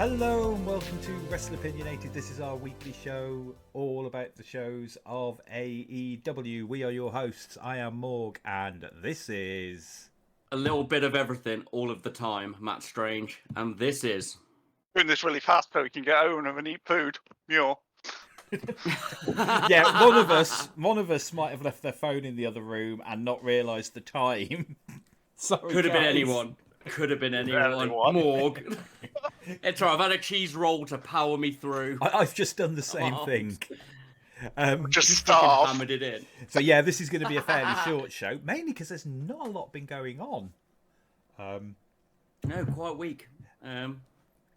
Hello and welcome to Wrestleopinionated. This is our weekly show all about the shows of AEW. We are your hosts. I am Morg and this is... A little bit of everything all of the time, Matt Strange. And this is... Doing this really fast so we can get home and eat food. Muir. Yeah, one of us might have left their phone in the other room and not realised the time. Sorry, Could have been guys. anyone. Could have been anyone. Morg. It's alright, I've had a cheese roll to power me through. I've just done the same thing. Just fucking starve. hammered it in. So yeah, this is going to be a fairly short show, mainly because there's not a lot been going on. No, quite weak.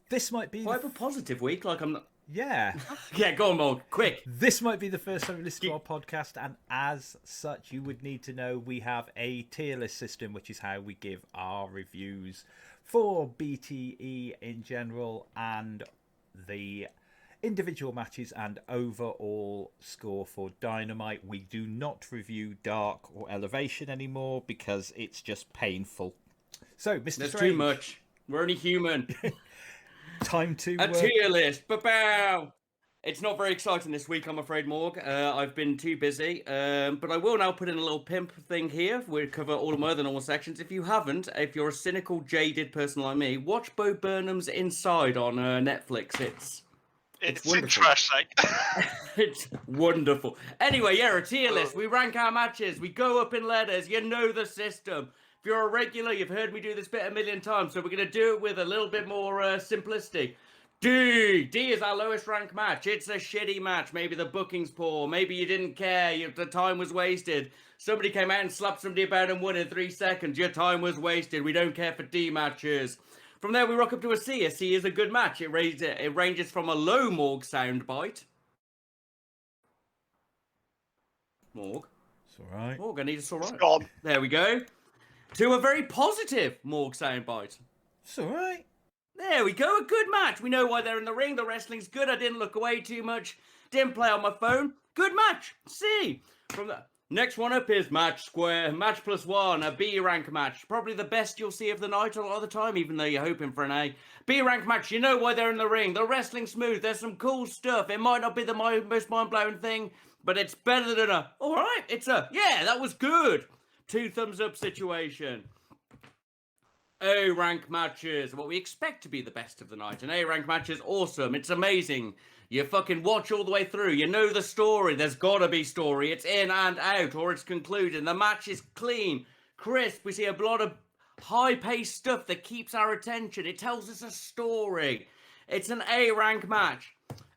This might be Quite a positive week, like I'm not... Yeah. Yeah, go on, Morg, quick. This might be the first time you listen to our podcast, and as such, you would need to know we have a tier list system, which is how we give our reviews for BTE in general and the individual matches and overall score for Dynamite. We do not review Dark or Elevation anymore because it's just painful. So, Mr. There's Strange, too much. We're only human. time to... A tier list. Ba-bow! It's not very exciting this week, I'm afraid, Morg. I've been too busy. But I will now put in a little pimp thing here. We'll cover all of my other normal sections. If you haven't, if you're a cynical, jaded person like me, watch Bo Burnham's Inside on Netflix. It's wonderful. Interesting. It's wonderful. Anyway, yeah, a tier list. We rank our matches. We go up in letters. You know the system. If you're a regular, you've heard me do this bit a million times, so we're going to do it with a little bit more simplicity. D is our lowest rank match. It's a shitty match. Maybe the booking's poor. Maybe you didn't care. The time was wasted. Somebody came out and slapped somebody about and won in 3 seconds. Your time was wasted. We don't care for D matches. From there, we rock up to a C. A C is a good match. It ranges from a low Morg soundbite. Morg. It's all right. Morg, I need a all right. Gone. There we go. To a very positive Morg soundbite. It's all right. There we go, a good match. We know why they're in the ring. The wrestling's good. I didn't look away too much. Didn't play on my phone. Good match. C. From the next one up is match square. Match +1. A B rank match. Probably the best you'll see of the night a lot of the time, even though you're hoping for an A. B rank match. You know why they're in the ring. The wrestling's smooth. There's some cool stuff. It might not be the most mind-blowing thing, but it's better than a, all right, it's a, yeah, that was good. 2 thumbs up situation. A rank matches, what we expect to be the best of the night. An A rank match is awesome. It's amazing. You fucking watch all the way through. You know the story. There's gotta be story. It's in and out, or it's concluded. The match is clean, crisp. We see a lot of high-paced stuff that keeps our attention. It tells us a story. It's an A rank match.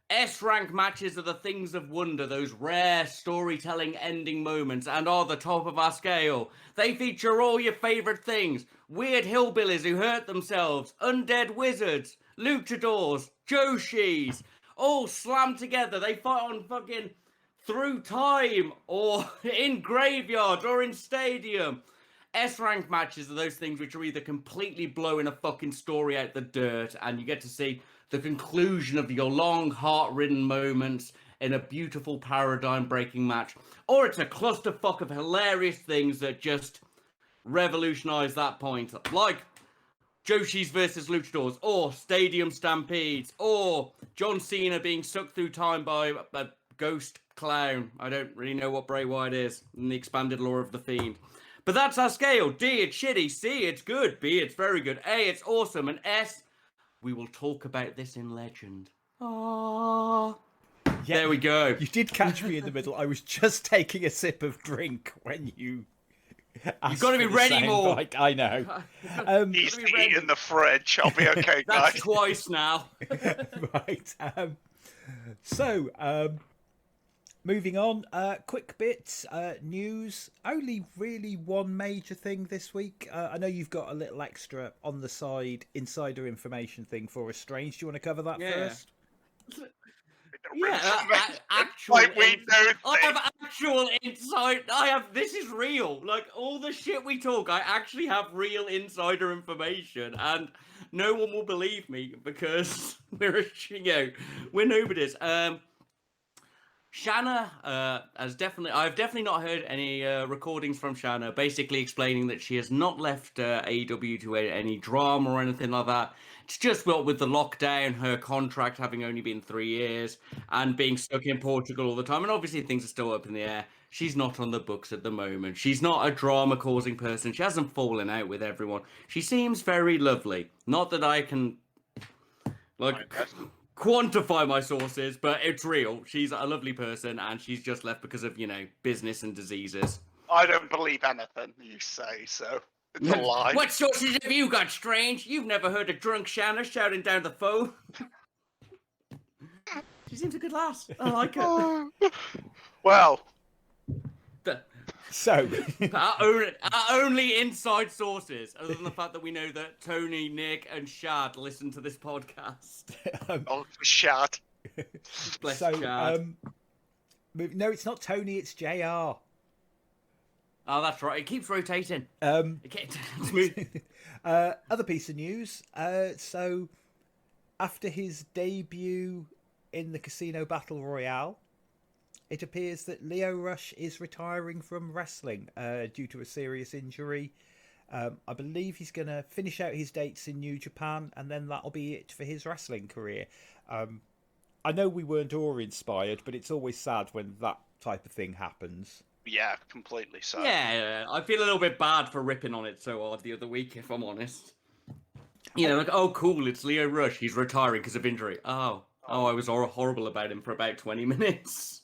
S rank matches are the things of wonder, those rare storytelling ending moments, and are the top of our scale. They feature all your favourite things. Weird hillbillies who hurt themselves, undead wizards, luchadors, Joshis, all slammed together. They fight on fucking through time, or in graveyards, or in stadium. S rank matches are those things which are either completely blowing a fucking story out the dirt, and you get to see the conclusion of your long, heart-ridden moments in a beautiful paradigm-breaking match. Or it's a clusterfuck of hilarious things that just revolutionise that point. Like Joshis versus Luchadors, or Stadium Stampedes, or John Cena being sucked through time by a ghost clown. I don't really know what Bray Wyatt is in the expanded lore of The Fiend. But that's our scale. D, it's shitty. C, it's good. B, it's very good. A, it's awesome. And S, we will talk about this in legend. Ah, yeah, there we go. You did catch me in the middle. I was just taking a sip of drink when you. You've got to be ready more. Like, I know. He's eating the fridge. I'll be okay, guys. That's twice now. Right. Moving on. Quick bits. News. Only really one major thing this week. I know you've got a little extra on the side insider information thing for us, Strange. Do you want to cover that first? Yeah, actual. Like we know I have actual insight. This is real. Like all the shit we talk, I actually have real insider information, and no one will believe me because we're nobodies. Shanna I've definitely not heard any recordings from Shanna basically explaining that she has not left AEW to any drama or anything like that. It's just with the lockdown, her contract having only been 3 years, and being stuck in Portugal all the time, and obviously things are still up in the air. She's not on the books at the moment. She's not a drama-causing person. She hasn't fallen out with everyone. She seems very lovely. Not that I can quantify my sources, but it's real. She's a lovely person, and she's just left because of, business and diseases. I don't believe anything you say, so it's a lie. What sources have you got, Strange? You've never heard a drunk Shanna shouting down the phone? She seems a good lass. I like it. Well, So, our only inside sources, other than the fact that we know that Tony, Nick, and Shad listen to this podcast. Shad. Bless so Shad. no, it's not Tony, it's JR. Oh, that's right. It keeps rotating. Other piece of news. So, after his debut in the Casino Battle Royale, it appears that Lio Rush is retiring from wrestling due to a serious injury. I believe he's going to finish out his dates in New Japan, and then that'll be it for his wrestling career. I know we weren't awe-inspired, but it's always sad when that type of thing happens. Yeah, completely so. Yeah, I feel a little bit bad for ripping on it so hard the other week, if I'm honest. Oh, cool, it's Lio Rush. He's retiring because of injury. Oh, I was horrible about him for about 20 minutes.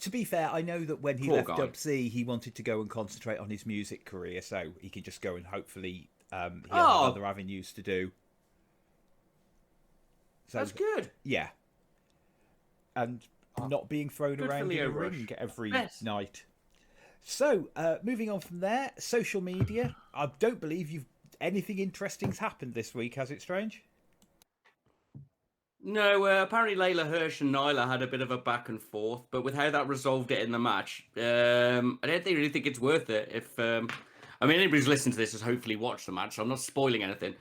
To be fair, I know that when he left Dub Z, he wanted to go and concentrate on his music career, so he could just go and hopefully he'll have other avenues to do. So, that's good. Yeah. And not being thrown around in a ring every night. So, moving on from there, social media. I don't believe anything interesting's happened this week, has it, Strange? No, apparently Layla Hirsch and Nyla had a bit of a back and forth, but with how that resolved it in the match, I don't really think it's worth it. If anybody's listening to this has hopefully watched the match, so I'm not spoiling anything.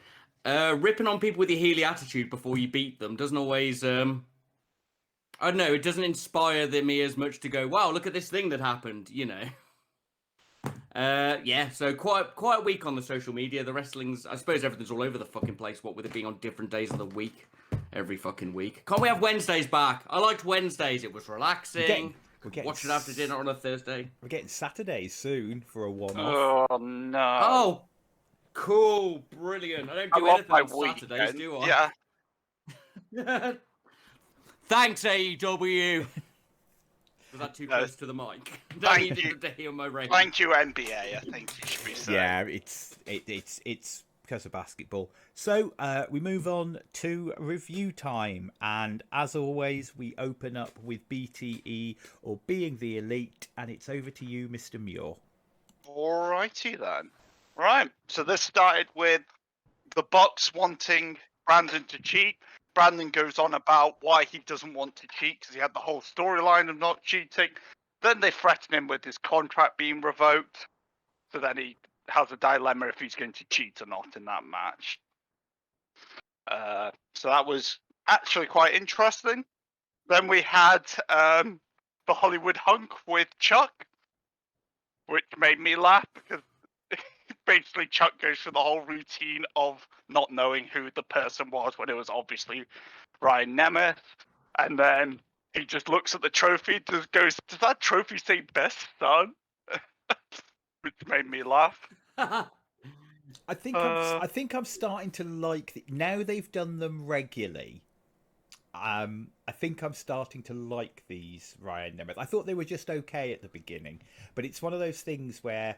Ripping on people with your Healy attitude before you beat them doesn't always, I don't know, it doesn't inspire me as much to go, wow, look at this thing that happened, so quite a week on the social media. The wrestling's, I suppose everything's all over the fucking place, what with it being on different days of the week. Every fucking week. Can't we have Wednesdays back? I liked Wednesdays. It was relaxing. Watch it after dinner on a Thursday. We're getting Saturdays soon for a one-off. Oh, no. Oh, cool. Brilliant. I don't do anything on Saturdays, do I? Yeah. Thanks, AEW. Was that too close to the mic? Thank you. To hear my rating. Thank you, NBA. I think you should be saying. Yeah, it's because of basketball. So we move on to review time, and as always, we open up with BTE or Being the Elite, and it's over to you, Mr. Muir. Alrighty then. Right. So this started with the Bucks wanting Brandon to cheat. Brandon goes on about why he doesn't want to cheat because he had the whole storyline of not cheating. Then they threaten him with his contract being revoked. So then he has a dilemma if he's going to cheat or not in that match. So that was actually quite interesting. Then we had the Hollywood Hunk with Chuck, which made me laugh because basically Chuck goes through the whole routine of not knowing who the person was when it was obviously Ryan Nemeth. And then he just looks at the trophy, just goes, does that trophy say best son? Which made me laugh. I think I'm starting to like now they've done them regularly. I think I'm starting to like these Ryan Nemeth. I thought they were just okay at the beginning, but it's one of those things where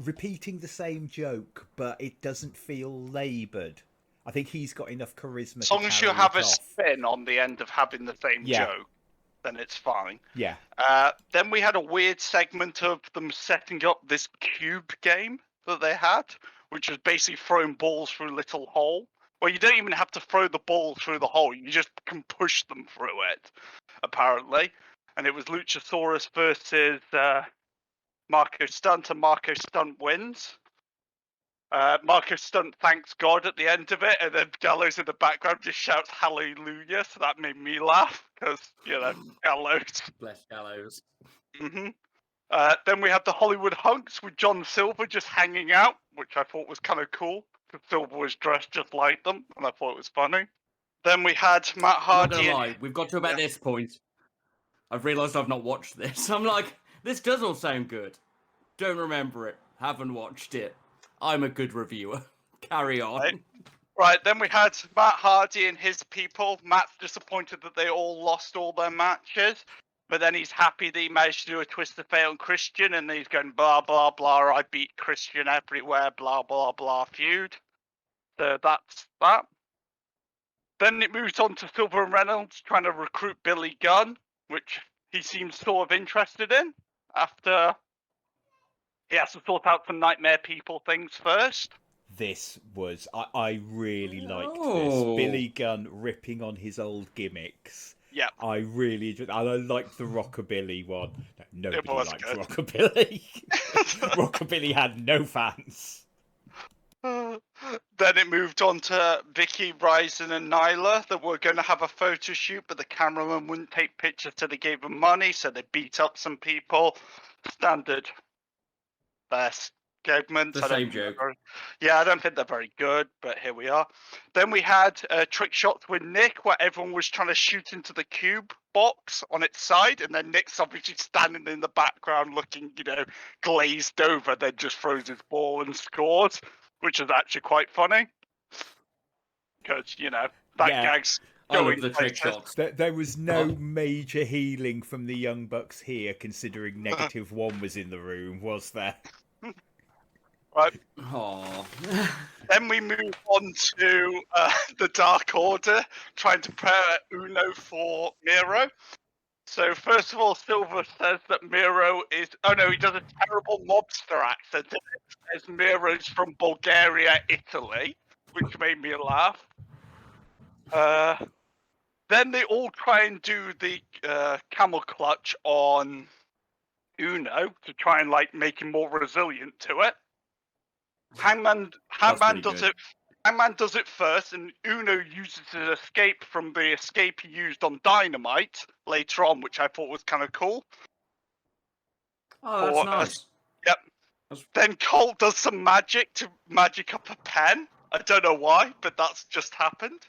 repeating the same joke, but it doesn't feel laboured. I think he's got enough charisma. As long as you have a spin on the end of having the same joke, then it's fine. Yeah. Then we had a weird segment of them setting up this cube game that they had, which was basically throwing balls through a little hole. Well, you don't even have to throw the ball through the hole. You just can push them through it, apparently. And it was Luchasaurus versus Marco Stunt, and Marco Stunt wins. Marcus Stunt thanks God at the end of it, and then Gallows in the background just shouts hallelujah, so that made me laugh, because, Gallows. Bless Gallows. hmm Then we had the Hollywood Hunks with John Silver just hanging out, which I thought was kind of cool, because Silver was dressed just like them, and I thought it was funny. Then we had Matt I'm not Hardy. gonna lie, we've got to about this point. I've realised I've not watched this. I'm like, this does all sound good. Don't remember it. Haven't watched it. I'm a good reviewer. Carry on. Right, then we had Matt Hardy and his people. Matt's disappointed that they all lost all their matches, but then he's happy that he managed to do a twist of fate on Christian, and he's going blah blah blah. I beat Christian everywhere, blah blah blah feud. So that's that. Then it moves on to Silver and Reynolds trying to recruit Billy Gunn, which he seems sort of interested in after he has to sort out some Nightmare People things first. This was I really liked Oh. this. Billy Gunn ripping on his old gimmicks. Yeah. I really enjoyed. And I liked the Rockabilly one. No, nobody was liked good. Rockabilly. Rockabilly had no fans. Then it moved on to Vicky, Ryzen, and Nyla that were going to have a photo shoot, but the cameraman wouldn't take pictures till they gave them money, so they beat up some people. Standard segments. The same joke. Yeah, I don't think they're very good, but here we are. Then we had trick shots with Nick, where everyone was trying to shoot into the cube box on its side, and then Nick's obviously standing in the background looking, glazed over, then just throws his ball and scores, which is actually quite funny. Because, that gag's I love going the trick places. shots. There was no major healing from the Young Bucks here, considering -1 was in the room, was there? Right. Aww. Then we move on to the Dark Order, trying to prepare Uno for Miro. So first of all, Silver says that Miro is... Oh no, he does a terrible mobster accent. It says Miro's from Bulgaria, Italy, which made me laugh. Then they all try and do the camel clutch on Uno to try and make him more resilient to it. Hangman does it. Hangman does it first, and Uno uses his escape from the escape he used on Dynamite later on, which I thought was kind of cool. Oh, that's nice. Yep. Then Colt does some magic to magic up a pen. I don't know why, but that's just happened.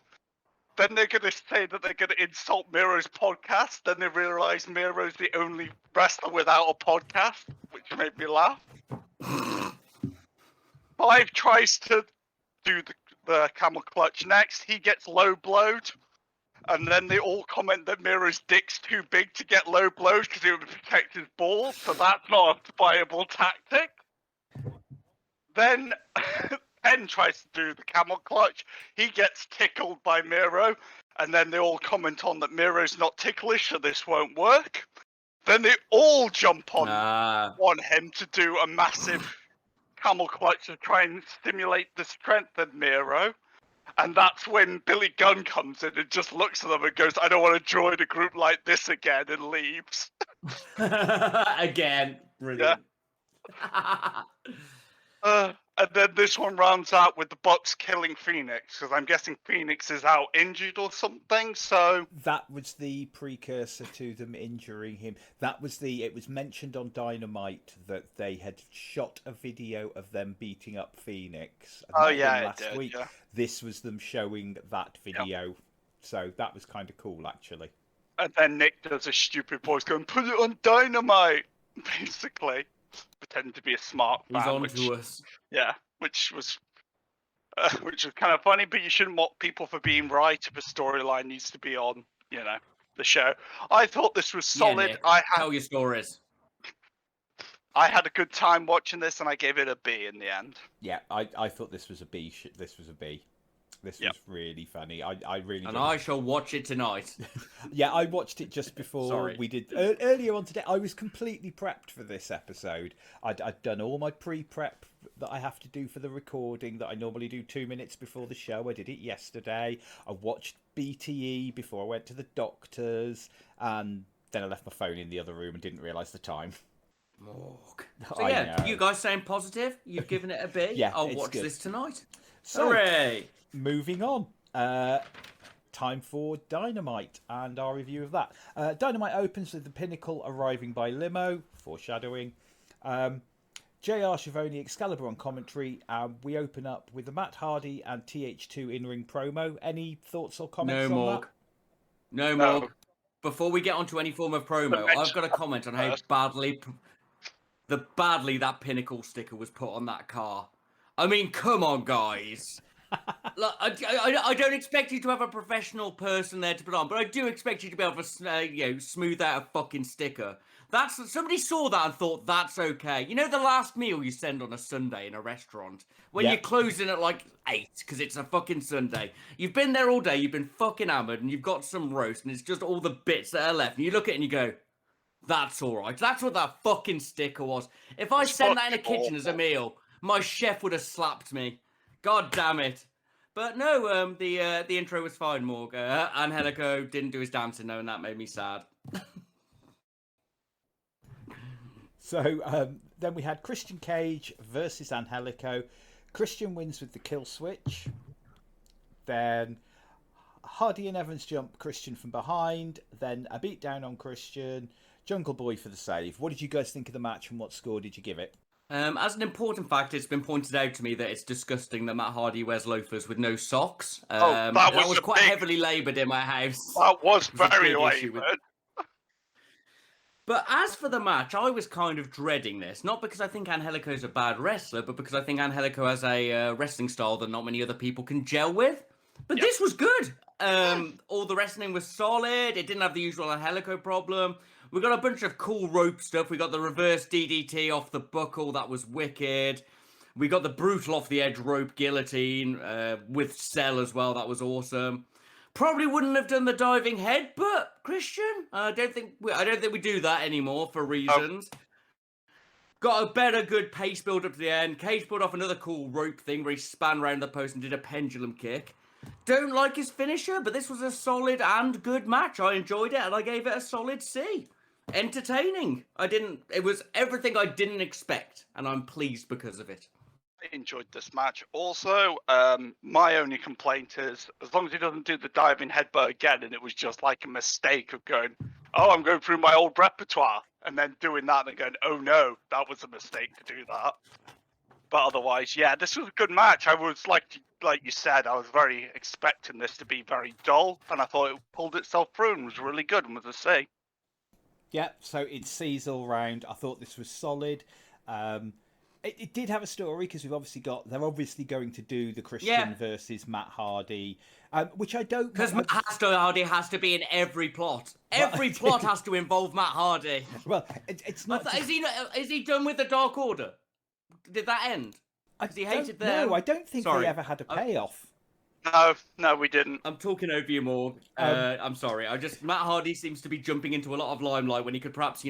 Then they're going to say that they're going to insult Miro's podcast. Then they realize Miro's the only wrestler without a podcast, which made me laugh. Five tries to do the camel clutch next. He gets low blowed. And then they all comment that Miro's dick's too big to get low blows because it would protect his balls. So that's not a viable tactic. Then Penn tries to do the camel clutch. He gets tickled by Miro. And then they all comment on that Miro's not ticklish, so this won't work. Then they all jump on him to do a massive camel clutch to try and stimulate the strength of Miro. And that's when Billy Gunn comes in and just looks at them and goes, I don't want to join a group like this again, and leaves. Again. Brilliant. Yeah. And then this one rounds out with the Bucks killing Phoenix, because I'm guessing Phoenix is out injured or something, so... That was the precursor to them injuring him. It was mentioned on Dynamite that they had shot a video of them beating up Phoenix. Last week. Yeah. This was them showing that video. Yep. So that was kind of cool, actually. And then Nick does a stupid voice going, put it on Dynamite, basically. Pretending to be a smart fan. He's on to us. Yeah, which was kind of funny, but you shouldn't mock people for being right if a storyline needs to be on, the show. I thought this was solid. Yeah, Nick, tell your stories. I had a good time watching this, and I gave it a B in the end. Yeah, I thought this was a B. This was a B. This was really funny. I really. And I shall watch it tonight. Yeah, I watched it just before we did earlier on today. I was completely prepped for this episode. I'd done all my pre-prep that I have to do for the recording that I normally do 2 minutes before the show. I did it yesterday. I watched BTE before I went to the doctors, and then I left my phone in the other room and didn't realise the time. Morg. So yeah, you guys saying positive? You've given it a B? Yeah, I'll it's watch good. this tonight. So, Hooray! moving on. Time for Dynamite and our review of that. Dynamite opens with the Pinnacle arriving by limo, foreshadowing. JR, Schiavone, Excalibur on commentary. We open up with the Matt Hardy and TH2 in-ring promo. Any thoughts or comments on that? No, Morg. Before we get onto any form of promo, I've got a comment on how badly that Pinnacle sticker was put on that car. I mean, come on, guys. Look, I don't expect you to have a professional person there to put on, but I do expect you to be able to, smooth out a fucking sticker. Somebody saw that and thought that's okay. You know the last meal you send on a Sunday in a restaurant when you're closing at like 8 because it's a fucking Sunday. You've been there all day, you've been fucking hammered, and you've got some roast, and it's just all the bits that are left. And you look at it and you go, "That's all right." That's what that fucking sticker was. If I sent that in a kitchen as a meal, my chef would have slapped me. God damn it. But no, the intro was fine, Morg. Angelico didn't do his dancing, though, and that made me sad. So then we had Christian Cage versus Angelico. Christian wins with the kill switch. Then Hardy and Evans jump Christian from behind. Then a beatdown on Christian. Jungle Boy for the save. What did you guys think of the match and what score did you give it? As an important fact, it's been pointed out to me that it's disgusting that Matt Hardy wears loafers with no socks. That was quite heavily laboured in my house. That was very laboured. But as for the match, I was kind of dreading this. Not because I think Angelico's a bad wrestler, but because I think Angelico has a wrestling style that not many other people can gel with. But this was good. All the wrestling was solid. It didn't have the usual Angelico problem. We got a bunch of cool rope stuff. We got the reverse DDT off the buckle. That was wicked. We got the brutal off the edge rope guillotine with Cell as well. That was awesome. Probably wouldn't have done the diving headbutt, Christian. I don't think we do that anymore for reasons. Got a better good pace build up to the end. Cage pulled off another cool rope thing where he span around the post and did a pendulum kick. Don't like his finisher, but this was a solid and good match. I enjoyed it and I gave it a solid C. Entertaining. It was everything I didn't expect, and I'm pleased because of it. I enjoyed this match. Also, my only complaint is, as long as he doesn't do the diving headbutt again, and it was just like a mistake of going, "Oh, I'm going through my old repertoire," and then doing that and going, "Oh no, that was a mistake to do that." But otherwise, yeah, this was a good match. I was like you said, I was very expecting this to be very dull, and I thought it pulled itself through and was really good and was a C. Yeah, so it's C's all round. I thought this was solid. It did have a story because they're obviously going to do the Christian versus Matt Hardy, which I don't. Because Matt Hardy has to be in every plot. Every plot has to involve Matt Hardy. Well, it's not. Is he done with the Dark Order? Did that end? Because he hated them. No, I don't think they ever had a payoff. No, we didn't. I'm talking over you, Morg. I'm sorry. Matt Hardy seems to be jumping into a lot of limelight when he could perhaps,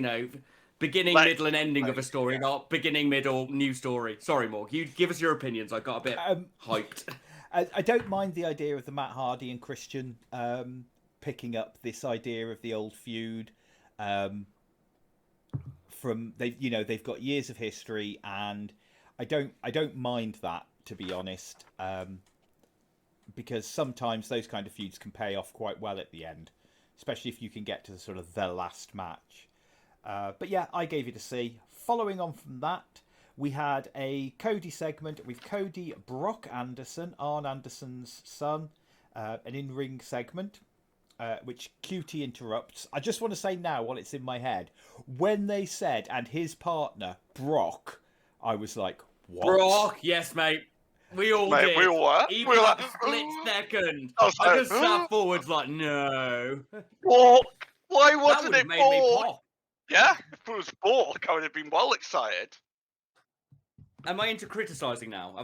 beginning, middle, and ending of a story, not beginning, middle, new story. Sorry, Morg. You give us your opinions. I got a bit hyped. I don't mind the idea of the Matt Hardy and Christian picking up this idea of the old feud. They've got years of history, and I don't mind that, to be honest. Because sometimes those kind of feuds can pay off quite well at the end, especially if you can get to the sort of the last match. But yeah, I gave it a C. Following on from that, we had a Cody segment with Cody Brock Anderson, Arn Anderson's son, an in-ring segment, which QT interrupts. I just want to say now, while it's in my head, when they said, and his partner, Brock, I was like, what? Brock, yes, mate. We all did. We all were. Even like a split second. I just sat forwards like, no. Brock? Why wasn't that it made me pop. Yeah, if it was Bork, I would have been well excited. Am I into criticising now?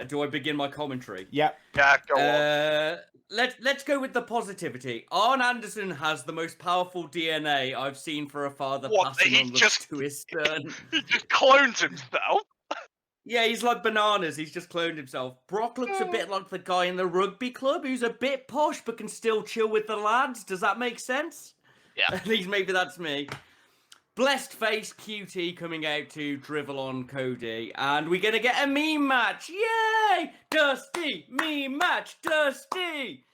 Do I begin my commentary? Yeah. Yeah, go on. Let's go with the positivity. Arn Anderson has the most powerful DNA I've seen for a father passing on to his son. He just clones himself. Yeah, he's like bananas. He's just cloned himself. Brock looks a bit like the guy in the rugby club who's a bit posh but can still chill with the lads. Does that make sense? Yeah. At least maybe that's me. blessed face QT coming out to drivel on Cody, and we're gonna get a meme match. Yay! Dusty meme match. Dusty.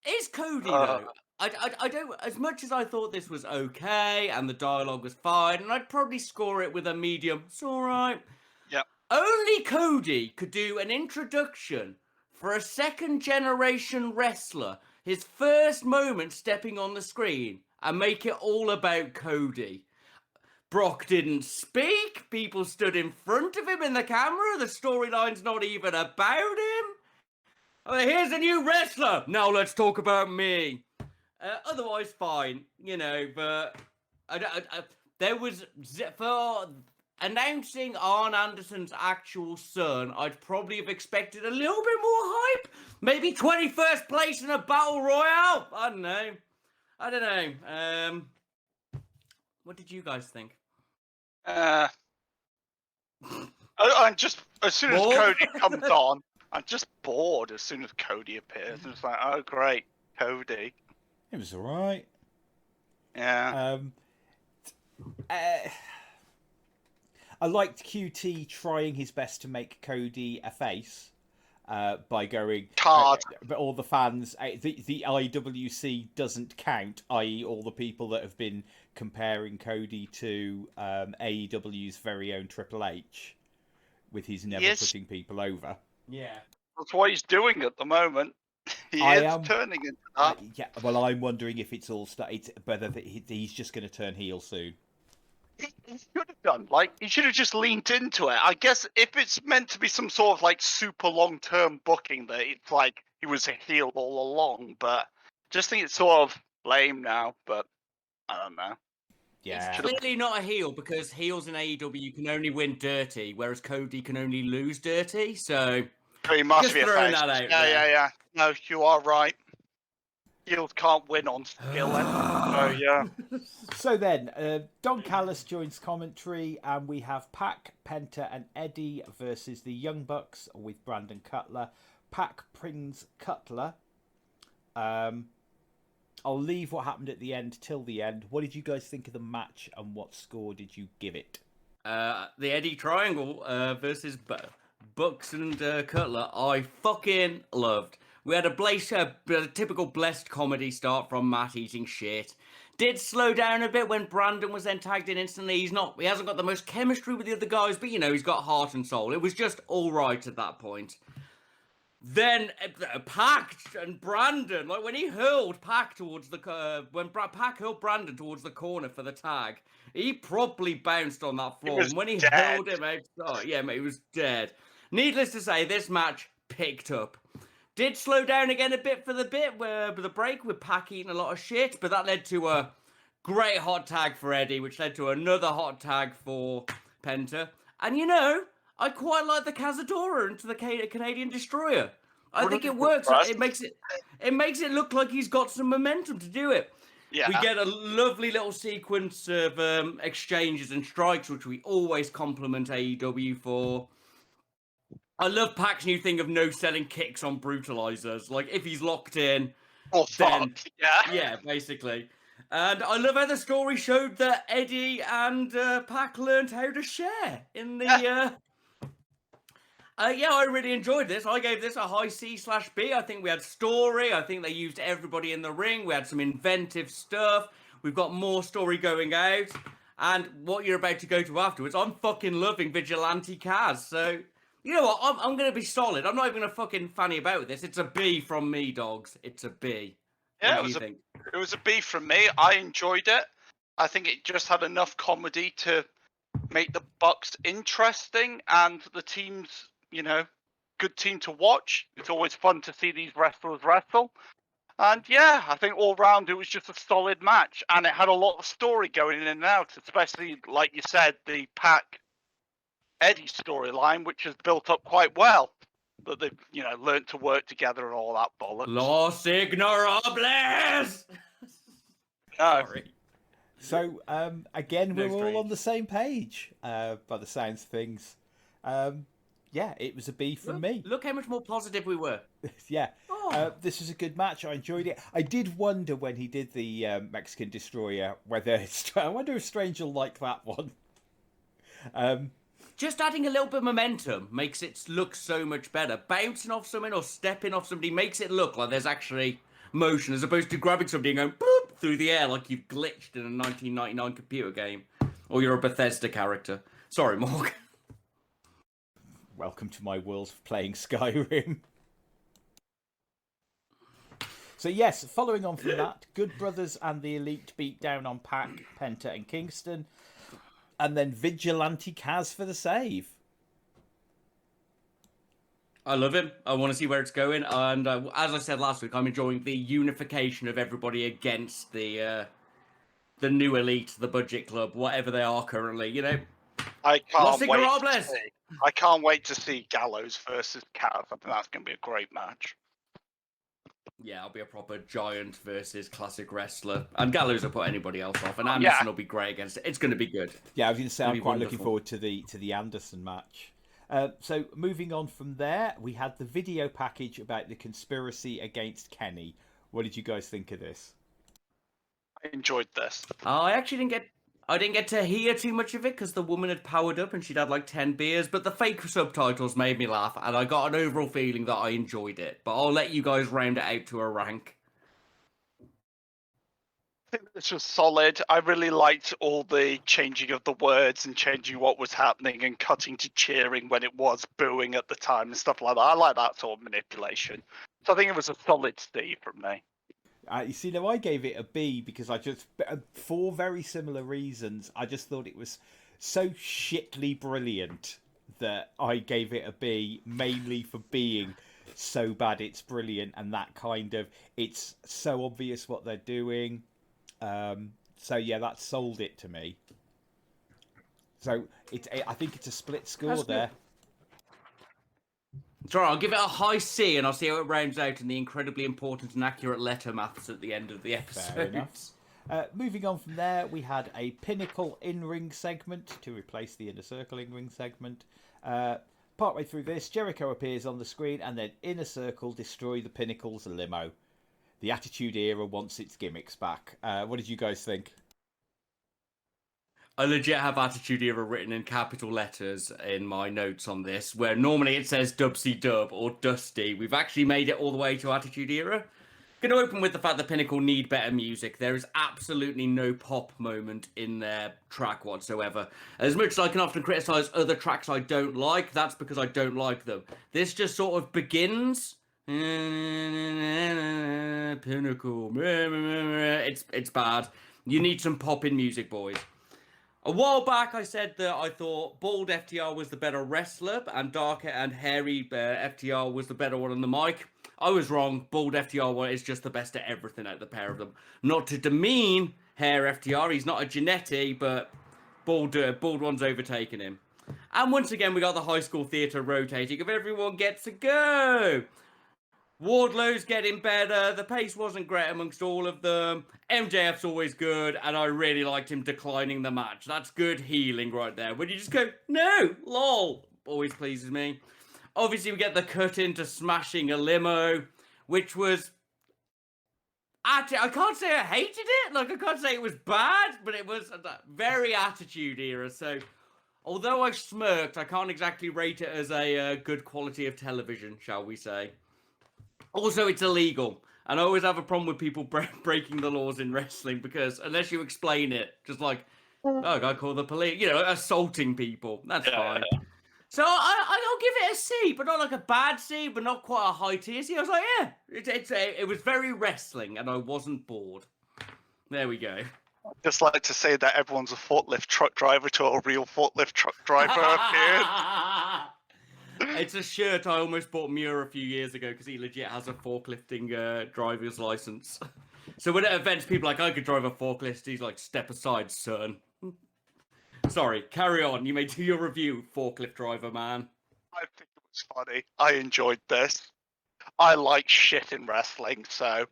Is Cody though? I don't. As much as I thought this was okay and the dialogue was fine, and I'd probably score it with a medium. It's all right. Yep. Only Cody could do an introduction for a second-generation wrestler, his first moment stepping on the screen, and make it all about Cody. Brock didn't speak. People stood in front of him in the camera. The storyline's not even about him. Oh, here's a new wrestler. Now let's talk about me. Otherwise, fine, you know. But there was for announcing Arn Anderson's actual son. I'd probably have expected a little bit more hype. Maybe 21st place in a battle royale. I don't know. What did you guys think? I'm just, as soon as Morg? Cody comes on, I'm just bored as soon as Cody appears. I'm just like, oh great, Cody. It was alright. Yeah. I liked QT trying his best to make Cody a face by going Card. but all the fans, the IWC doesn't count, i.e. all the people that have been comparing Cody to AEW's very own Triple H with his never putting people over. Yeah. That's what he's doing at the moment. He is turning into that. Yeah, well, I'm wondering if it's all whether he's just going to turn heel soon. He should have done. Like, he should have just leaned into it. I guess if it's meant to be some sort of like super long-term booking, that it's like he was a heel all along. But just think it's sort of lame now. But I don't know. Yeah, He's clearly not a heel because heels in AEW can only win dirty, whereas Cody can only lose dirty. So He must just be a throwing face. that out. Yeah. No, you are right. Heels can't win on skill. So yeah. So then, Don Callis joins commentary, and we have Pac, Penta, and Eddie versus the Young Bucks with Brandon Cutler. Pac pins Cutler. I'll leave what happened at the end till the end. What did you guys think of the match, and what score did you give it? The Eddie Triangle versus Bucks and Cutler, I fucking loved. We had a typical blessed comedy start from Matt eating shit. Did slow down a bit when Brandon was then tagged in instantly. He hasn't got the most chemistry with the other guys, but you know, he's got heart and soul. It was just all right at that point. Then Pac and Brandon, like when he hurled Pac towards the Pac hurled Brandon towards the corner for the tag, he properly bounced on that floor. And when he hurled him out, yeah, mate, he was dead. Needless to say, this match picked up. Did slow down again a bit for the break with Pac eating a lot of shit, but that led to a great hot tag for Eddie, which led to another hot tag for Penta. And you know, I quite like the Cazadora into the Canadian Destroyer. I think it works. It makes it look like he's got some momentum to do it. Yeah. We get a lovely little sequence of exchanges and strikes, which we always compliment AEW for. I love Pac's new thing of no selling kicks on brutalizers. Like, if he's locked in, then yeah, basically. And I love how the story showed that Eddie and Pac learned how to share in the. Yeah, I really enjoyed this. I gave this a high C/B. I think we had story. I think they used everybody in the ring. We had some inventive stuff. We've got more story going out. And what you're about to go to afterwards, I'm fucking loving Vigilante Kaz. So, you know what? I'm going to be solid. I'm not even going to fucking fanny about with this. It's a B from me, dogs. It's a B. Yeah, it was a B from me. I enjoyed it. I think it just had enough comedy to make the Bucks interesting and the teams, you know, good team to watch. It's always fun to see these wrestlers wrestle. And yeah, I think all round it was just a solid match, and it had a lot of story going in and out, especially like you said, the Pac Eddie storyline, which has built up quite well. That they've, you know, learned to work together and all that bollocks. Los Ignorables! Sorry. So, again, we're all on the same page, by the sounds of things. yeah, it was a B from me. Look how much more positive we were. Yeah. Oh. This was a good match. I enjoyed it. I did wonder when he did the Mexican Destroyer whether I wonder if Strange will like that one. Just adding a little bit of momentum makes it look so much better. Bouncing off something or stepping off somebody makes it look like there's actually motion, as opposed to grabbing somebody and going boop through the air like you've glitched in a 1999 computer game, or you're a Bethesda character. Sorry, Morg. Welcome to my world of playing Skyrim. So yes, following on from that, Good Brothers and the Elite beat down on Pac, Penta and Kingston. And then Vigilante Kaz for the save. I love him. I want to see where it's going. And as I said last week, I'm enjoying the unification of everybody against the new Elite, the Budget Club, whatever they are currently. You know, I can't wait to see Gallows versus Cav. I think that's going to be a great match. Yeah, it'll be a proper giant versus classic wrestler. And Gallows will put anybody else off. And Anderson will be great against it. It's going to be good. Yeah, I was going to say, I'm quite looking forward to the Anderson match. So moving on from there, we had the video package about the conspiracy against Kenny. What did you guys think of this? I enjoyed this. I actually didn't get to hear too much of it because the woman had powered up and she'd had like 10 beers, but the fake subtitles made me laugh and I got an overall feeling that I enjoyed it. But I'll let you guys round it out to a rank. I think this was solid. I really liked all the changing of the words and changing what was happening and cutting to cheering when it was booing at the time and stuff like that. I like that sort of manipulation. So I think it was a solid C from me. You see, now I gave it a B because for very similar reasons, I just thought it was so shitly brilliant that I gave it a B, mainly for being so bad it's brilliant and that kind of, it's so obvious what they're doing. So yeah, that sold it to me. So I think it's a split score there. It's alright, I'll give it a high C and I'll see how it rounds out in the incredibly important and accurate letter maths at the end of the episode. Fair enough. Moving on from there, we had a Pinnacle in-ring segment to replace the Inner Circle in-ring segment. Partway through this, Jericho appears on the screen and then Inner Circle destroy the Pinnacle's limo. The Attitude Era wants its gimmicks back. What did you guys think? I legit have Attitude Era written in capital letters in my notes on this, where normally it says Dubsy Dub or Dusty. We've actually made it all the way to Attitude Era. Going to open with the fact that Pinnacle need better music. There is absolutely no pop moment in their track whatsoever. As much as I can often criticise other tracks I don't like, that's because I don't like them. This just sort of begins. Pinnacle. It's bad. You need some pop in music, boys. A while back, I said that I thought Bald FTR was the better wrestler and darker and hairy FTR was the better one on the mic. I was wrong. Bald FTR is just the best at everything out of the pair of them. Not to demean hair FTR. He's not a Genetti, but Bald one's overtaken him. And once again, we got the high school theatre rotating of everyone gets a go. Wardlow's getting better. The pace wasn't great amongst all of them. MJF's always good, and I really liked him declining the match. That's good healing right there. When you just go, no, lol, always pleases me. Obviously, we get the cut into smashing a limo, which was... Actually, I can't say I hated it. Like, I can't say it was bad, but it was very Attitude Era. So, although I smirked, I can't exactly rate it as a good quality of television, shall we say. Also, it's illegal. And I always have a problem with people breaking the laws in wrestling because unless you explain it, just like, oh, I gotta call the police, assaulting people. That's fine. So I'll give it a C, but not like a bad C, but not quite a high tier C. I was like, yeah, it was very wrestling and I wasn't bored. There we go. I'd just like to say that everyone's a forklift truck driver till a real forklift truck driver appeared. It's a shirt I almost bought Muir a few years ago because he legit has a forklifting driver's license. So when at events, people are like, I could drive a forklift. He's like, step aside, son. Sorry, carry on. You may do your review, forklift driver man. I think it was funny. I enjoyed this. I like shit in wrestling, so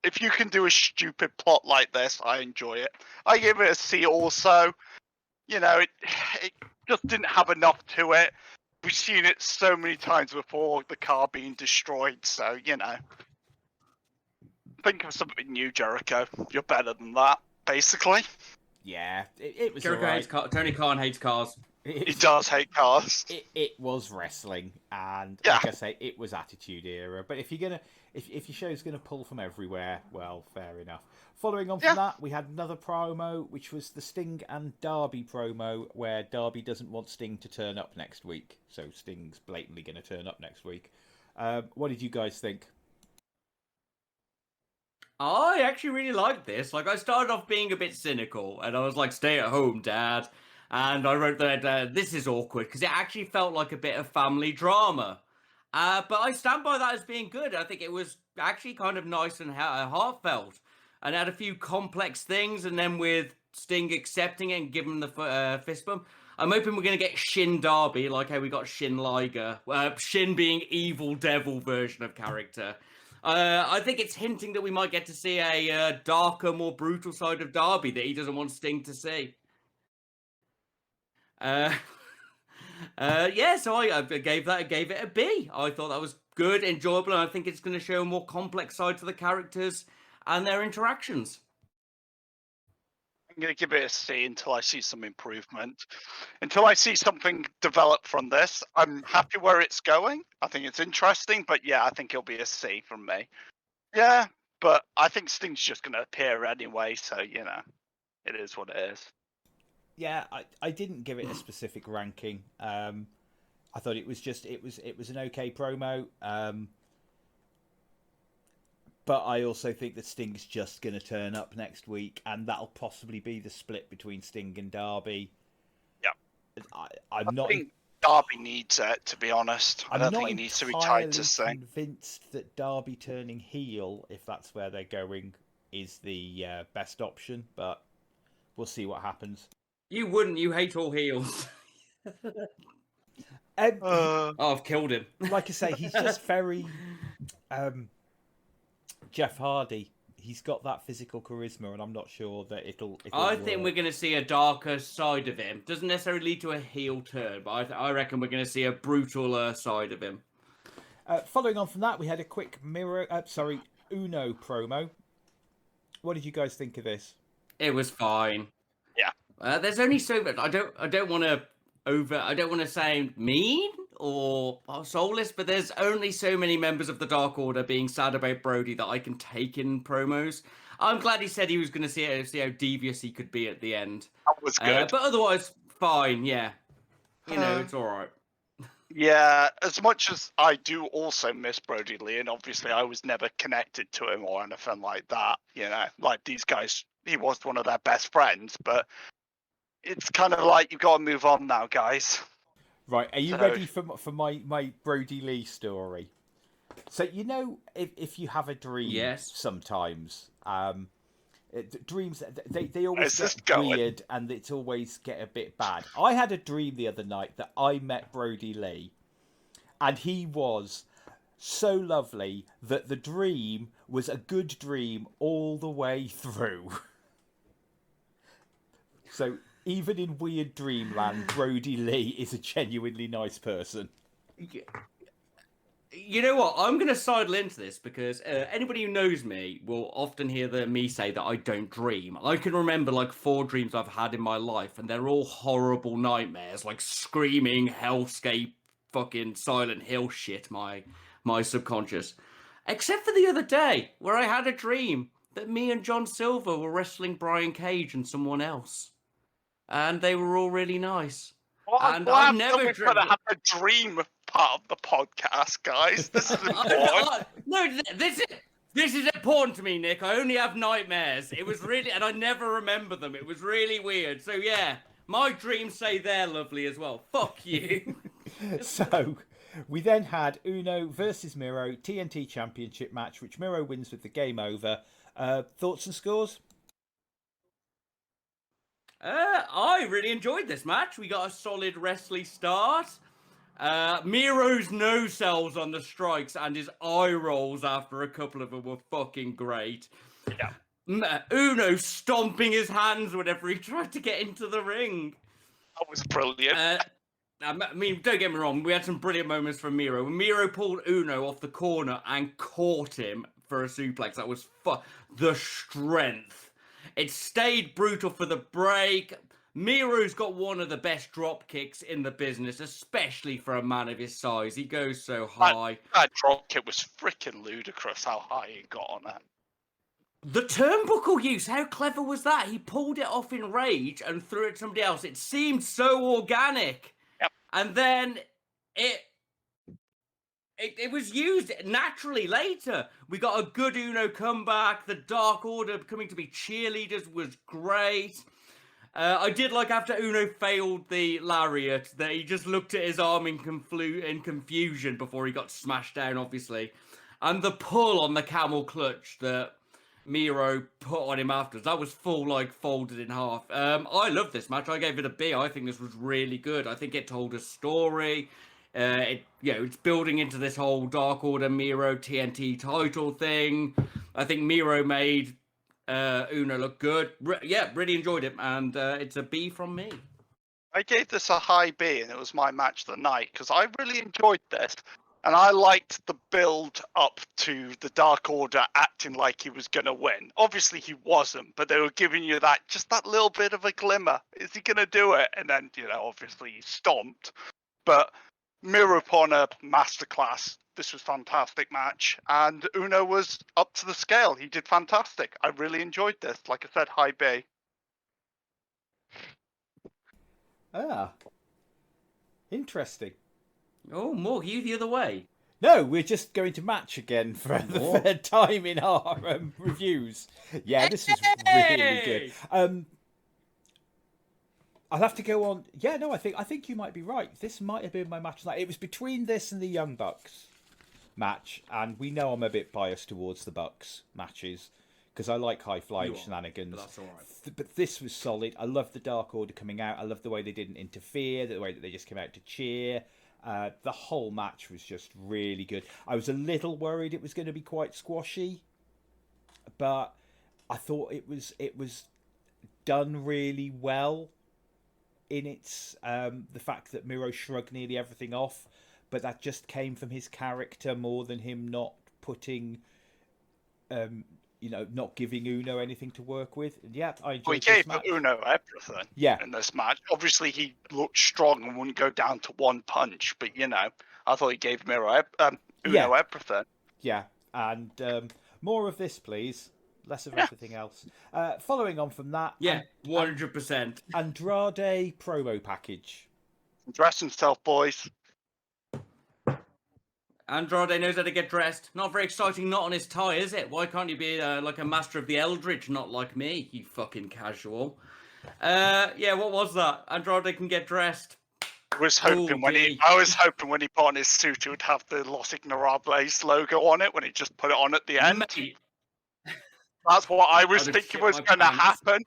if you can do a stupid plot like this, I enjoy it. I give it a C also. It just didn't have enough to it. we've seen it so many times before, the car being destroyed. So think of something new, Jericho. You're better than that, basically. Yeah, it was Jericho alright. hates Tony Khan hates cars. He does hate cars. It was wrestling, and Yeah. like I say, it was Attitude Era. But if your show's gonna pull from everywhere, well, fair enough. Following on from that, we had another promo, which was the Sting and Darby promo, where Darby doesn't want Sting to turn up next week, so Sting's blatantly going to turn up next week. What did you guys think? I actually really liked this. Like, I started off being a bit cynical, and I was like, "Stay at home, Dad." And I wrote that this is awkward because it actually felt like a bit of family drama. But I stand by that as being good. I think it was actually kind of nice and heartfelt, and had a few complex things. And then with Sting accepting it and giving him the fist bump, I'm hoping we're going to get Shin Darby, like how we got Shin Liger. Shin being evil devil version of character. I think it's hinting that we might get to see a darker, more brutal side of Darby that he doesn't want Sting to see. So I gave it a B. I thought that was good, enjoyable, and I think it's going to show a more complex side to the characters and their interactions. I'm going to give it a C until I see some improvement. Until I see something develop from this, I'm happy where it's going. I think it's interesting, but yeah, I think it'll be a C from me. Yeah, but I think Sting's just going to appear anyway, so, it is what it is. Yeah, I didn't give it a specific ranking. I thought it was an okay promo. But I also think that Sting's just going to turn up next week, and that'll possibly be the split between Sting and Darby. Yeah. I think Darby needs it, to be honest. I don't think he needs to be tied to Sting. I'm not convinced that Darby turning heel, if that's where they're going, is the best option, but we'll see what happens. You wouldn't. You hate all heels. I've killed him. Like I say, he's just very... Jeff Hardy, he's got that physical charisma, and I'm not sure that it'll I think we're going to see a darker side of him. Doesn't necessarily lead to a heel turn, but I reckon we're going to see a brutaler side of him. Following on from that, we had a quick Uno promo. What did you guys think of this? It was fine. Yeah. There's only so much. I don't want to sound mean or soulless, but there's only so many members of the Dark Order being sad about Brody that I can take in promos. I'm glad he said he was going to see how devious he could be at the end. That was good. But otherwise, fine, yeah. It's all right. Yeah, as much as I do also miss Brody Lee, and obviously I was never connected to him or anything like that, like these guys, he was one of their best friends, but it's kind of like you've got to move on now, guys. Right, are you ready for my Brody Lee story? So, if you have a dream sometimes, dreams, they always get weird and it's always get a bit bad. I had a dream the other night that I met Brody Lee, and he was so lovely that the dream was a good dream all the way through. So... even in weird dreamland, Brody Lee is a genuinely nice person. You know what? I'm going to sidle into this because anybody who knows me will often hear me say that I don't dream. I can remember like 4 dreams I've had in my life, and they're all horrible nightmares, like screaming hellscape, fucking Silent Hill shit. My subconscious, except for the other day where I had a dream that me and John Silver were wrestling Brian Cage and someone else. And they were all really nice. I've never trying to have a dream part of the podcast, guys. This is important. This is important to me, Nick. I only have nightmares. It was really, and I never remember them. It was really weird. So yeah, my dreams say they're lovely as well. Fuck you. So we then had Uno versus Miro TNT Championship match, which Miro wins with the game over. Thoughts and scores? I really enjoyed this match. We got a solid wrestling start. Miro's no-sells on the strikes and his eye rolls after a couple of them were fucking great. Yeah. Uno stomping his hands whenever he tried to get into the ring. That was brilliant. I mean, don't get me wrong. We had some brilliant moments from Miro. When Miro pulled Uno off the corner and caught him for a suplex, that was the strength. It stayed brutal for the break. Miro's got one of the best drop kicks in the business, especially for a man of his size. He goes so high. That drop kick was freaking ludicrous how high he got on that. The turnbuckle use, how clever was that? He pulled it off in rage and threw it to somebody else. It seemed so organic. Yep. And then it was used naturally later. We got a good Uno comeback. The Dark Order coming to be cheerleaders was great. I did like after Uno failed the lariat that he just looked at his arm in confusion before he got smashed down, obviously. And the pull on the camel clutch that Miro put on him afterwards, that was full, like, folded in half. I love this match. I gave it a B. I think this was really good. I think it told a story. It's building into this whole Dark Order Miro TNT title thing. I think Miro made Uno look good. Really enjoyed it, and it's a B from me. I gave this a high B, and it was my match of the night because I really enjoyed this, and I liked the build up to the Dark Order acting like he was going to win. Obviously, he wasn't, but they were giving you that little bit of a glimmer. Is he going to do it? And then, obviously he stomped. But Miro upon a masterclass. This was a fantastic match, and Uno was up to the scale. He did fantastic. I really enjoyed this. Like I said, high B. Ah, interesting. Oh, Morg, you the other way. No, we're just going to match again for the third time in our reviews. Yeah, this is really good. I'll have to go on. Yeah, no, I think you might be right. This might have been my match tonight. It was between this and the Young Bucks match, and we know I'm a bit biased towards the Bucks matches because I like high flying shenanigans. But that's all right. But this was solid. I love the Dark Order coming out. I love the way they didn't interfere, the way that they just came out to cheer. The whole match was just really good. I was a little worried it was going to be quite squashy, but I thought it was done really well in its the fact that Miro shrugged nearly everything off, but that just came from his character more than him not putting not giving Uno anything to work with. And yeah, I enjoyed this match. He gave Uno everything in this match. Obviously, he looked strong and wouldn't go down to one punch, but, I thought he gave Uno everything. Yeah, and more of this, please. Less of everything else. Following on from that... Yeah, 100%. Andrade promo package. Dress himself, boys. Andrade knows how to get dressed. Not very exciting, not on his tie, is it? Why can't you be like a master of the Eldritch, not like me, you fucking casual? What was that? Andrade can get dressed. I was hoping when he put on his suit, it would have the Los Ignorables logo on it when he just put it on at the end. Mate. That's what I was thinking was going to happen.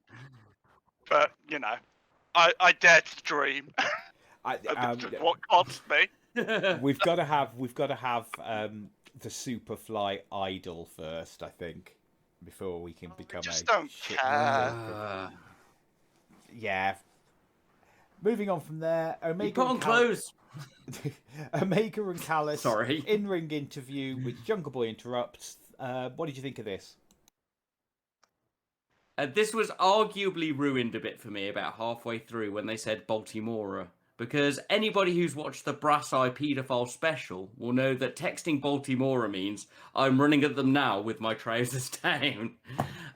But, I dare to dream. What cost me. We've got to have the Superfly idol first, I think, before we can become just don't care. Yeah. Moving on from there, Omega. You put on clothes. Omega and Callis. Sorry. In-ring interview, which Jungle Boy interrupts. What did you think of this? This was arguably ruined a bit for me about halfway through when they said Baltimora. Because anybody who's watched the Brass Eye Paedophile special will know that texting Baltimora means I'm running at them now with my trousers down.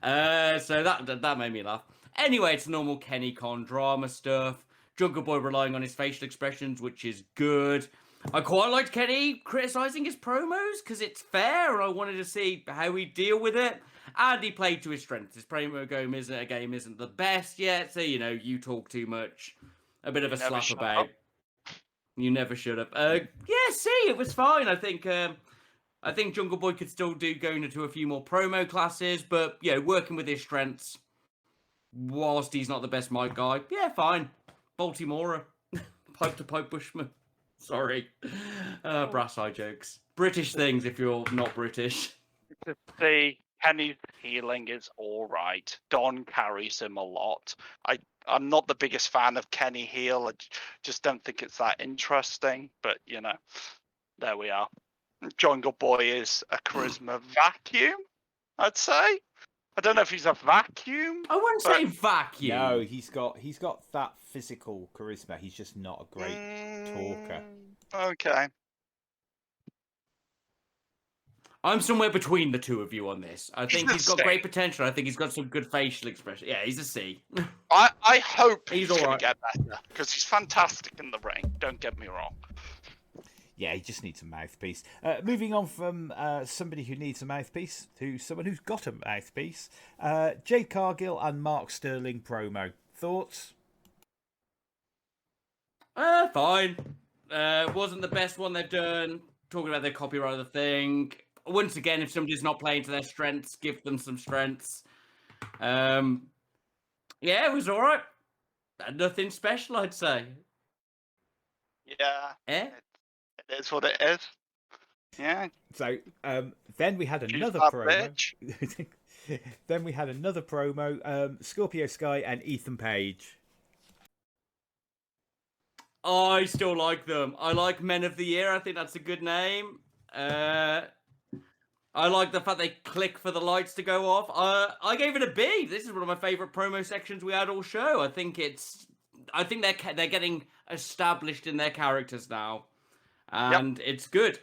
So that made me laugh. Anyway, it's normal Kenny Con drama stuff. Jungle Boy relying on his facial expressions, which is good. I quite liked Kenny criticising his promos because it's fair and I wanted to see how he'd deal with it. And he played to his strengths. His promo game isn't the best yet, so, you talk too much. A bit of a slap about. You never should have. It was fine. I think Jungle Boy could still go into a few more promo classes, but working with his strengths, whilst he's not the best mic guy, fine. Baltimora, pipe to pipe Bushman. Sorry, brass eye jokes. British things if you're not British. To see Kenny's healing is all right. Don carries him a lot. I'm not the biggest fan of Kenny heel. I just don't think it's that interesting. But there we are. Jungle Boy is a charisma vacuum, I'd say. I don't know if he's a vacuum. I wouldn't say vacuum. No, he's got that physical charisma. He's just not a great talker. Okay. I'm somewhere between the two of you on this. I think he's got C. great potential. I think he's got some good facial expression. Yeah, he's a C. I hope he's all going right. to get better because he's fantastic in the ring. Don't get me wrong. Yeah, he just needs a mouthpiece. Moving on from somebody who needs a mouthpiece to someone who's got a mouthpiece. Jade Cargill and Mark Sterling promo. Thoughts? Fine. Wasn't the best one they've done. Talking about their copyright of the thing. Once again, if somebody's not playing to their strengths, give them some strengths. Yeah, it was all right. Nothing special, I'd say. Yeah. Eh? It is what it is. Yeah. So then we had another that promo. Then we had another promo. Scorpio Sky and Ethan Page. I still like them. I like Men of the Year. I think that's a good name. I like the fact they click for the lights to go off. I gave it a B. This is one of my favorite promo sections we had all show. I think they're getting established in their characters now, and it's good.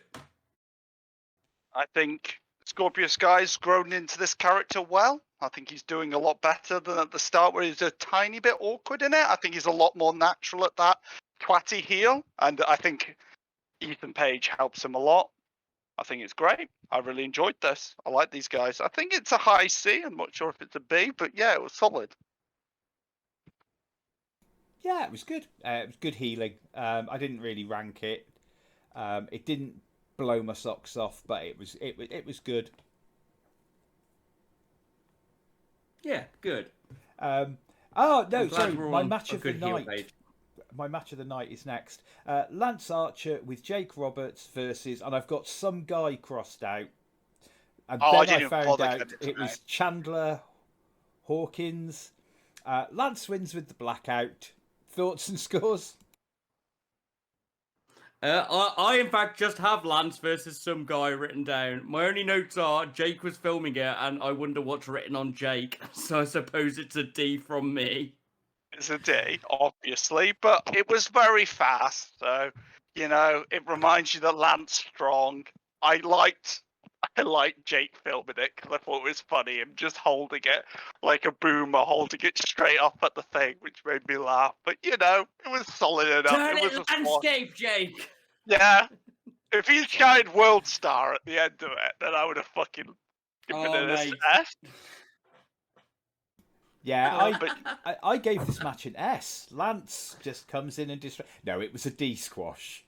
I think Scorpio Sky's grown into this character well. I think he's doing a lot better than at the start, where he's a tiny bit awkward in it. I think he's a lot more natural at that twatty heel, and I think Ethan Page helps him a lot. I think it's great. I really enjoyed this. I like these guys. I think it's a high C. I'm not sure if it's a B, but yeah, it was solid. Yeah, it was good. It was good healing. I didn't really rank it. It didn't blow my socks off, but it was good. Yeah, good. Oh no, sorry. My match of the night. My match of the night is next. Lance Archer with Jake Roberts versus, and I've got some guy crossed out. And then I found out it was Chandler Hawkins. Lance wins with the blackout. Thoughts and scores? I in fact just have Lance versus some guy written down. My only notes are Jake was filming it, and I wonder what's written on Jake. So I suppose it's a D from me. It's a D, obviously, but it was very fast. So, it reminds you that Lance strong. I liked Jake filming it because I thought it was funny, him just holding it like a boomer, holding it straight up at the thing, which made me laugh. But it was solid enough. Turn it it was landscape, Jake. Yeah, if he shined World Star at the end of it, then I would have fucking given it an S. Yeah, I gave this match an S. Lance just comes in and No, it was a D squash.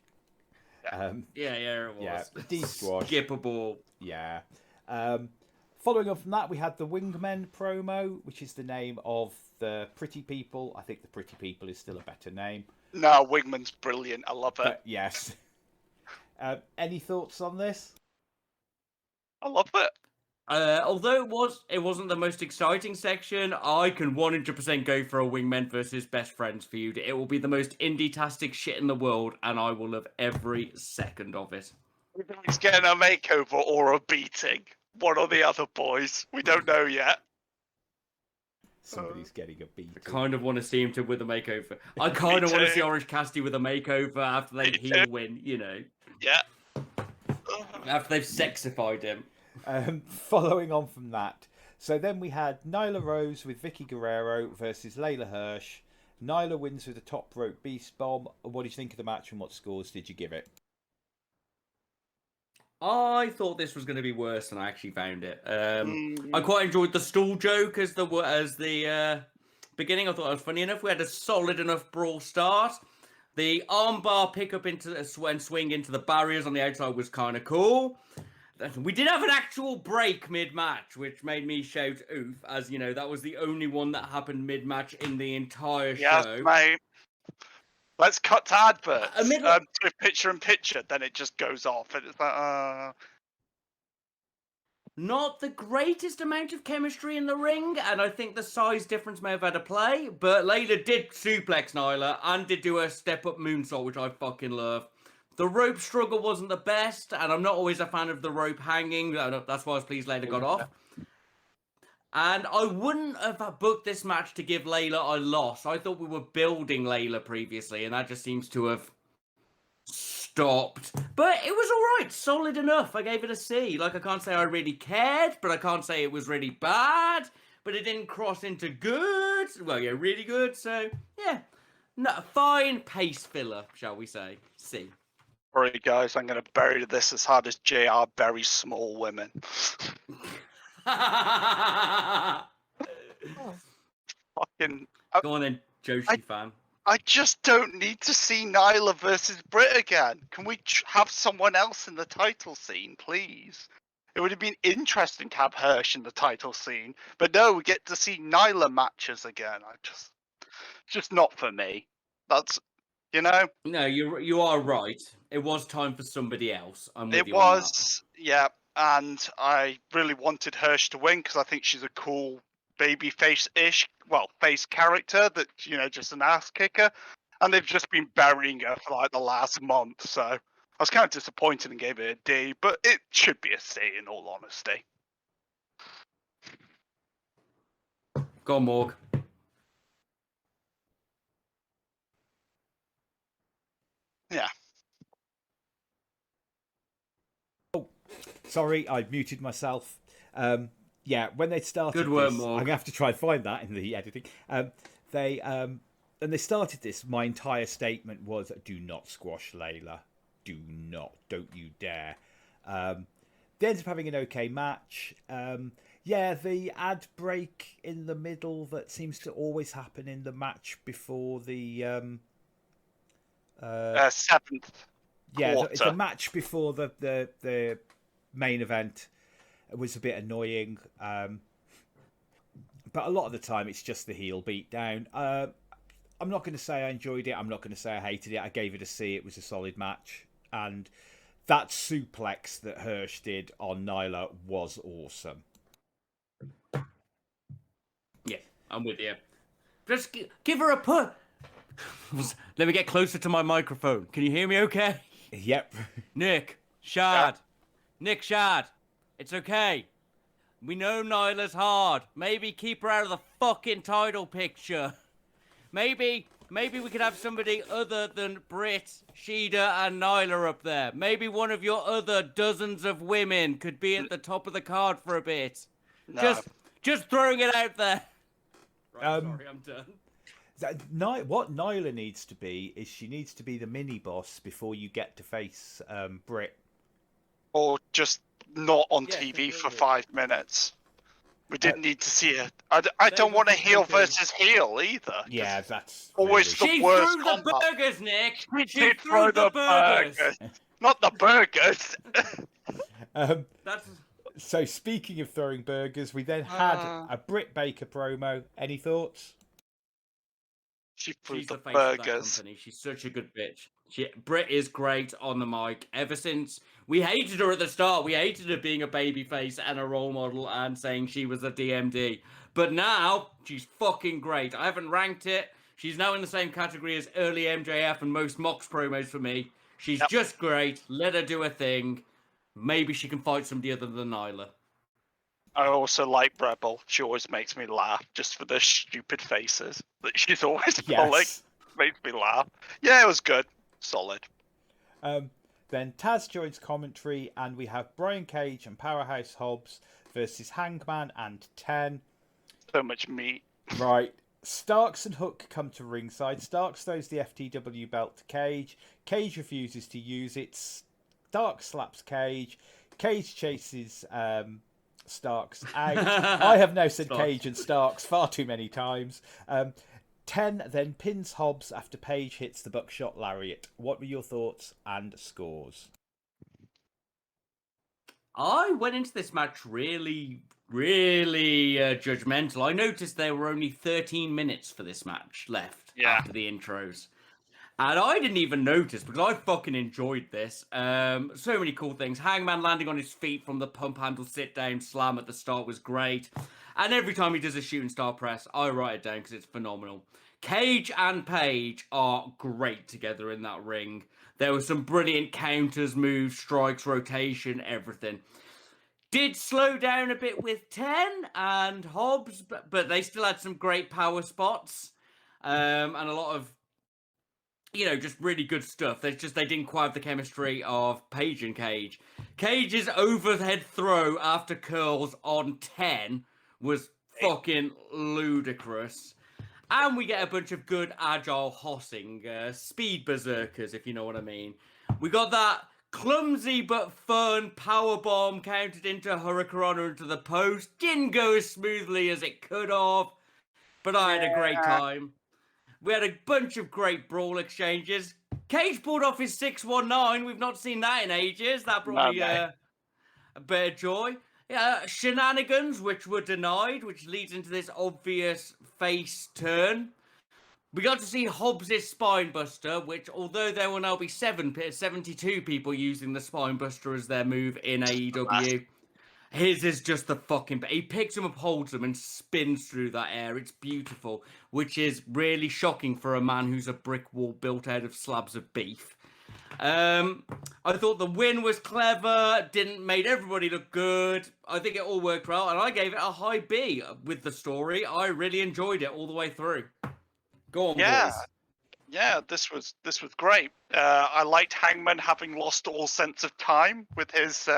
Yeah, it was. Yeah, D squash. Skippable. Yeah. Following up from that, we had the Wingmen promo, which is the name of the Pretty People. I think the Pretty People is still a better name. No, Wingman's brilliant. I love it. But yes. Any thoughts on this? I love it. Although it wasn't the most exciting section, I can 100% go for a Wingmen versus Best Friends feud. It will be the most indie-tastic shit in the world, and I will love every second of it. He's getting a makeover or a beating. One or the other, boys. We don't know yet. Somebody's getting a beating. I kind of want to see him with a makeover. I kind of want to see Orange Cassidy with a makeover after they heel win, Yeah. After they've sexified him. Following on from that, so then we had Nyla Rose with Vicky Guerrero versus Layla Hirsch. Nyla wins with a top rope beast bomb. What do you think of the match, and what scores did you give it? I thought this was going to be worse than I actually found it. I quite enjoyed the stool joke as the beginning. I thought it was funny enough. We had a solid enough brawl start. The armbar pick up and swing into the barriers on the outside was kind of cool. We did have an actual break mid-match, which made me shout oof, as that was the only one that happened mid-match in the entire show. Yes, mate. Let's cut to adverts. To picture-in-picture, then it just goes off, and it's like, not the greatest amount of chemistry in the ring, and I think the size difference may have had a play, but Layla did suplex Nyla and did do a step-up moonsault, which I fucking love. The rope struggle wasn't the best, and I'm not always a fan of the rope hanging. That's why I was pleased Layla got off. And I wouldn't have booked this match to give Layla a loss. I thought we were building Layla previously, and that just seems to have stopped. But it was alright, solid enough. I gave it a C. Like, I can't say I really cared, but I can't say it was really bad. But it didn't cross into good. Well, yeah, really good. So, yeah. No, fine pace filler, shall we say. C. Alright, guys, I'm going to bury this as hard as JR buries small women. Fucking. Go on then, Joshi fan. I just don't need to see Nyla versus Britt again. Can we have someone else in the title scene, please? It would have been interesting to have Hirsch in the title scene, but no, we get to see Nyla matches again. Just not for me. That's, you know. No, you are right. It was time for somebody else. I'm with It you on was, yeah, and I really wanted Hirsch to win because I think she's a cool baby face-ish, well, face character that, you know, just an ass kicker, and they've just been burying her for like the last month, so I was kind of disappointed and gave it a D, but it should be a C in all honesty. Go on, Morg. Yeah. Sorry, I muted myself. Yeah, when they started Good work, this, Morg. I'm gonna have to try and find that in the editing. They started this. My entire statement was, "Do not squash Layla. Do not. Don't you dare." They ended up having an okay match. Yeah, the ad break in the middle that seems to always happen in the match before the 7th quarter. the match before the main event was a bit annoying, but a lot of the time it's just the heel beat down. I'm not going to say I enjoyed it. I'm not going to say I hated it. I gave it a C. It was a solid match, and that suplex that Hirsch did on Nyla was awesome. Yeah, I'm with you. Just give her a push. Let me get closer to my microphone. Can you hear me okay? Yep. Nick Shad. It's okay. We know Nyla's hard. Maybe keep her out of the fucking title picture. Maybe we could have somebody other than Britt, Shida, and Nyla up there. Maybe one of your other dozens of women could be at the top of the card for a bit. No. Just throwing it out there. Right, Um, sorry, I'm done. What Nyla needs to be is she needs to be the mini boss before you get to face Britt. Or just not on Yeah, TV for completely. 5 minutes. We didn't need to see it. I don't want a heel versus heel either. Yeah, that's always really... She worst threw the combat. burgers, Nick. She did throw the burgers. Not the burgers. That's... So speaking of throwing burgers, we then had a Britt Baker promo. Any thoughts? She threw She's the the face of that burgers. company. She's such a good bitch. Britt is great on the mic. Ever since we hated her at the start, we hated her being a babyface and a role model and saying she was a DMD. But now she's fucking great. I haven't ranked it. She's now in the same category as early MJF and most Mox promos for me. She's just great. Let her do a thing. Maybe she can fight somebody other than Nyla. I also like Rebel. She always makes me laugh just for the stupid faces that she's always pulling. Yes. Makes me laugh. Yeah, it was good. Solid. Then Taz joins commentary, and we have Brian Cage and Powerhouse Hobbs versus Hangman and 10. So much meat. Right. Starks and Hook come to ringside. Starks throws the FTW belt to Cage. Cage refuses to use it. Starks slaps Cage. Cage chases Starks out. I have now said Cage and Starks far too many times. 10 then pins Hobbs after Page hits the buckshot lariat. What were your thoughts and scores? I went into this match really judgmental. I noticed there were only 13 minutes for this match left after the intros. And I didn't even notice because I fucking enjoyed this. So many cool things. Hangman landing on his feet from the pump handle sit down slam at the start was great. And every time he does a shooting star press, I write it down because it's phenomenal. Cage and Page are great together in that ring. There were some brilliant counters, moves, strikes, rotation, everything. Did slow down a bit with 10 and Hobbs, but they still had some great power spots. And a lot of just really good stuff. They didn't quite have the chemistry of Page and Cage. Cage's overhead throw after curls on 10 was fucking ludicrous. And we get a bunch of good agile hossing, speed berserkers, if you know what I mean. We got that clumsy but fun powerbomb counted into Hurricanrana into the post. Didn't go as smoothly as it could have, but I had a great time. We had a bunch of great brawl exchanges. Cage pulled off his 619. We've not seen that in ages. That brought me a bit of joy. Shenanigans, which were denied, which leads into this obvious face turn. We got to see Hobbs' Spinebuster, which, although there will now be 72 people using the Spinebuster as their move in AEW, his is just the fucking... He picks him up, holds him, and spins through that air. It's beautiful, which is really shocking for a man who's a brick wall built out of slabs of beef. I thought the win was clever, made everybody look good. I think it all worked well, and I gave it a high B with the story. I really enjoyed it all the way through. Go on, boys. Yeah, this was great. I liked Hangman having lost all sense of time with his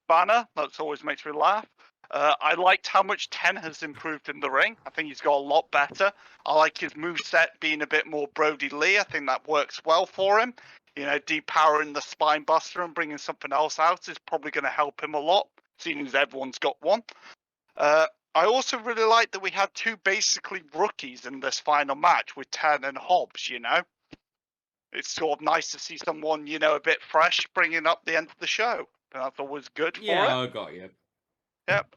banner. That always makes me laugh. I liked how much 10 has improved in the ring. I think he's got a lot better. I like his moveset being a bit more Brody Lee. I think that works well for him. Depowering the spine buster and bringing something else out is probably going to help him a lot, seeing as everyone's got one. I also really like that we had two basically rookies in this final match with 10 and Hobbs, It's sort of nice to see someone, a bit fresh bringing up the end of the show. And that's always good for it. Yeah, I got you. Yep.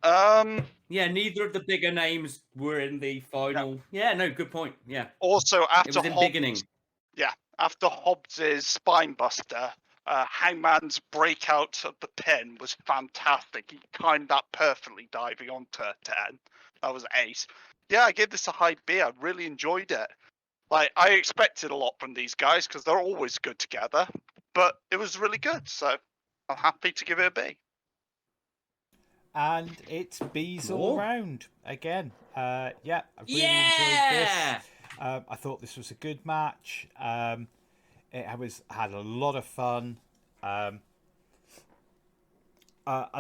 Yeah, neither of the bigger names were in the final. Yeah, no, good point. Yeah. Also, after it was in beginning. Yeah, after Hobbs's Spinebuster, Hangman's breakout of the pin was fantastic. He timed that perfectly, diving onto 10. That was ace. Yeah, I gave this a high B. I really enjoyed it. I expected a lot from these guys because they're always good together, but it was really good. So I'm happy to give it a B. And it's B's all round again. I really enjoyed this. I thought this was a good match. It had a lot of fun. I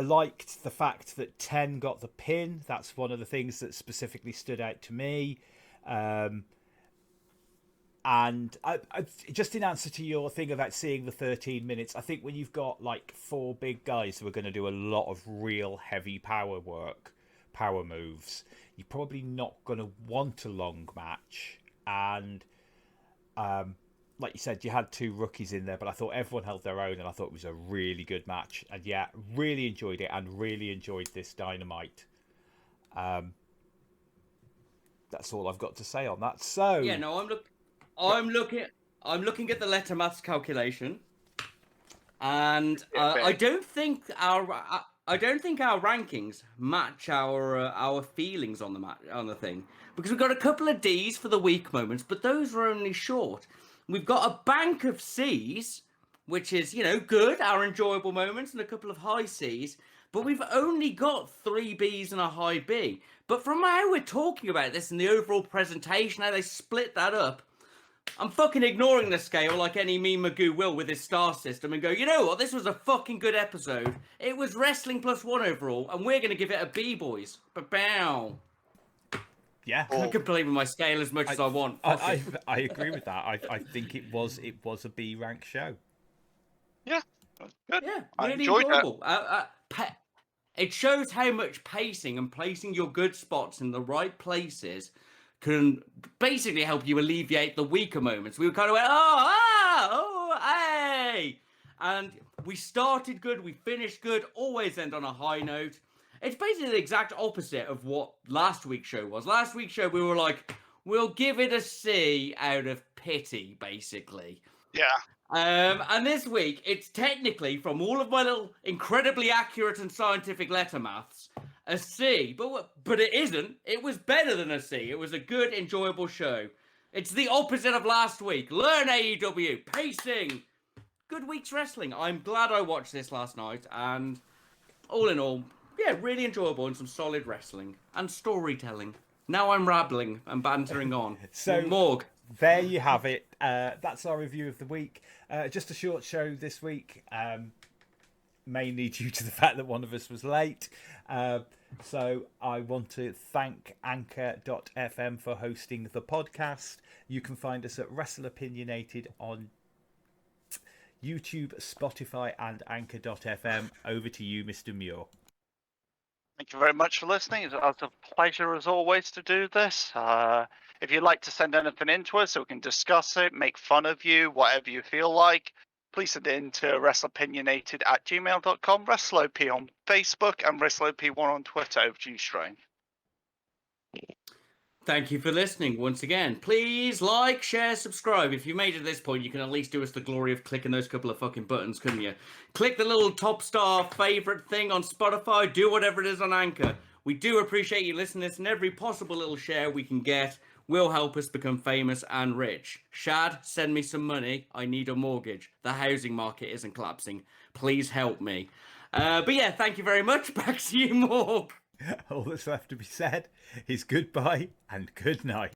liked the fact that 10 got the pin. That's one of the things that specifically stood out to me. And I just in answer to your thing about seeing the 13 minutes, I think when you've got like four big guys who are going to do a lot of real heavy power moves, you're probably not going to want a long match. And like you said, you had two rookies in there, but I thought everyone held their own, and I thought it was a really good match. And yeah, really enjoyed it, and really enjoyed this Dynamite. That's all I've got to say on that. So yeah, no, I'm looking at the letter maths calculation, and I don't think our rankings match our feelings on the thing, because we've got a couple of D's for the weak moments, but those are only short. We've got a bank of C's, which is good, our enjoyable moments, and a couple of high C's, but we've only got 3 B's and a high B. But from how we're talking about this and the overall presentation, how they split that up, I'm fucking ignoring the scale like any me Magoo will with his star system and go, you know what, this was a fucking good episode. It was wrestling plus 1 overall, and we're going to give it a B, boys. Ba-bow. Yeah. I can play with my scale as much as I want. I agree with that. I think it was a B rank show. Yeah. Good. Yeah, I really enjoyed enjoyable. It shows how much pacing and placing your good spots in the right places can basically help you alleviate the weaker moments. We were kind of went, hey! And we started good, we finished good, always end on a high note. It's basically the exact opposite of what last week's show was. Last week's show, we were like, we'll give it a C out of pity, basically. Yeah. And this week, it's technically, from all of my little incredibly accurate and scientific letter maths, a C. But it isn't. It was better than a C. It was a good, enjoyable show. It's the opposite of last week. Learn AEW. Pacing. Good week's wrestling. I'm glad I watched this last night. And all in all, yeah, really enjoyable and some solid wrestling and storytelling. Now I'm rambling and bantering on. So, Morg. There you have it. That's our review of the week. Just a short show this week, mainly due to the fact that one of us was late. So I want to thank Anchor.fm for hosting the podcast. You can find us at Wrestleopinionated on YouTube, Spotify, and Anchor.fm. Over to you, Mr. Muir. Thank you very much for listening. It's a pleasure as always to do this. If you'd like to send anything in to us so we can discuss it, make fun of you, whatever you feel like, please send it in to wrestleopinionated@gmail.com, WrestleOP on Facebook, and WrestleOP1 on Twitter. Over to you, Strain. Thank you for listening once again. Please like, share, subscribe. If you made it to this point, you can at least do us the glory of clicking those couple of fucking buttons, couldn't you? Click the little top star favorite thing on Spotify. Do whatever it is on Anchor. We do appreciate you listening to this, and every possible little share we can get will help us become famous and rich. Shad, send me some money. I need a mortgage. The housing market isn't collapsing. Please help me. But yeah, thank you very much. Back to you, Morg. All that's left to be said is goodbye and good night.